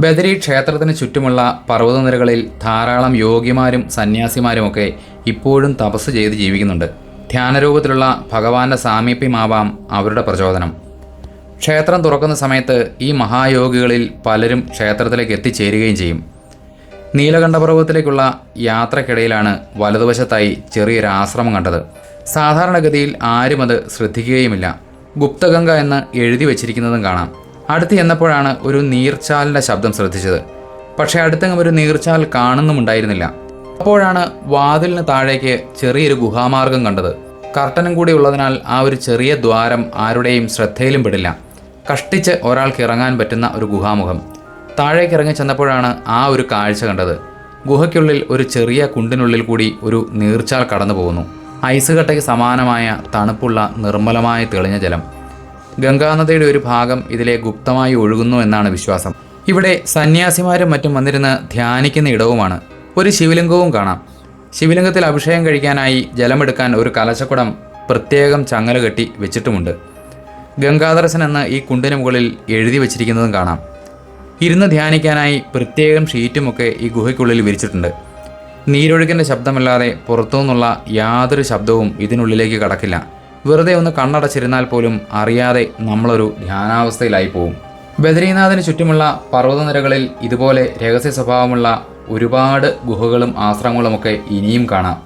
ബദരി ക്ഷേത്രത്തിന് ചുറ്റുമുള്ള പർവ്വതനിരകളിൽ ധാരാളം യോഗിമാരും സന്യാസിമാരുമൊക്കെ ഇപ്പോഴും തപസ് ചെയ്ത് ജീവിക്കുന്നുണ്ട്. ധ്യാനരൂപത്തിലുള്ള ഭഗവാന്റെ സാമീപ്യമാവാം അവരുടെ പ്രചോദനം. ക്ഷേത്രം തുറക്കുന്ന സമയത്ത് ഈ മഹായോഗികളിൽ പലരും ക്ഷേത്രത്തിലേക്ക് എത്തിച്ചേരുകയും ചെയ്യും. നീലകണ്ഠപർവ്വതത്തിലേക്കുള്ള യാത്രക്കിടയിലാണ് വലതുവശത്തായി ചെറിയൊരു ആശ്രമം കണ്ടത്. സാധാരണഗതിയിൽ ആരും അത് ശ്രദ്ധിക്കുകയുമില്ല. ഗുപ്തഗംഗ എന്ന് എഴുതി വച്ചിരിക്കുന്നതും കാണാം. അടുത്ത് ചെന്നപ്പോഴാണ് ഒരു നീർച്ചാലിൻ്റെ ശബ്ദം ശ്രദ്ധിച്ചത്. പക്ഷേ അടുത്തെങ്ങും ഒരു നീർച്ചാൽ കാണുന്നുമുണ്ടായിരുന്നില്ല. അപ്പോഴാണ് വാതിലിന് താഴേക്ക് ചെറിയൊരു ഗുഹാമാർഗം കണ്ടത്. കർട്ടനും കൂടി ഉള്ളതിനാൽ ആ ഒരു ചെറിയ ദ്വാരം ആരുടെയും ശ്രദ്ധയിലും പെടില്ല. കഷ്ടിച്ച് ഒരാൾക്ക് ഇറങ്ങാൻ പറ്റുന്ന ഒരു ഗുഹാമുഖം. താഴേക്ക് ഇറങ്ങി ചെന്നപ്പോഴാണ് ആ ഒരു കാഴ്ച കണ്ടത്. ഗുഹയ്ക്കുള്ളിൽ ഒരു ചെറിയ കുണ്ടിനുള്ളിൽ കൂടി ഒരു നീർച്ചാൽ കടന്നു പോകുന്നു. ഐസ് കട്ടയ്ക്ക് സമാനമായ തണുപ്പുള്ള നിർമ്മലമായ തെളിഞ്ഞ ജലം. ഗംഗാനദിയുടെ ഒരു ഭാഗം ഇതിലെ ഗുപ്തമായി ഒഴുകുന്നു എന്നാണ് വിശ്വാസം. ഇവിടെ സന്യാസിമാരും മറ്റും വന്നിരുന്ന് ധ്യാനിക്കുന്ന ഇടവുമാണ്. ഒരു ശിവലിംഗവും കാണാം. ശിവലിംഗത്തിൽ അഭിഷേകം കഴിക്കാനായി ജലമെടുക്കാൻ ഒരു കലശക്കുടം പ്രത്യേകം ചങ്ങല കെട്ടി വെച്ചിട്ടുമുണ്ട്. ഗംഗാദർശൻ എന്ന് ഈ കുണ്ടിന് മുകളിൽ എഴുതി വച്ചിരിക്കുന്നതും കാണാം. ഇരുന്ന് ധ്യാനിക്കാനായി പ്രത്യേകം ഷീറ്റുമൊക്കെ ഈ ഗുഹയ്ക്കുള്ളിൽ വിരിച്ചിട്ടുണ്ട്. നീരൊഴുക്കിൻ്റെ ശബ്ദമല്ലാതെ പുറത്തുനിന്നുള്ള യാതൊരു ശബ്ദവും ഇതിനുള്ളിലേക്ക് കടക്കില്ല. വെറുതെ ഒന്ന് കണ്ണടച്ചിരുന്നാൽ പോലും അറിയാതെ നമ്മളൊരു ധ്യാനാവസ്ഥയിലായി പോവും. ബദരീനാഥിന് ചുറ്റുമുള്ള പർവ്വതനിരകളിൽ ഇതുപോലെ രഹസ്യ സ്വഭാവമുള്ള ഒരുപാട് ഗുഹകളും ആശ്രമങ്ങളുമൊക്കെ ഇനിയും കാണാം.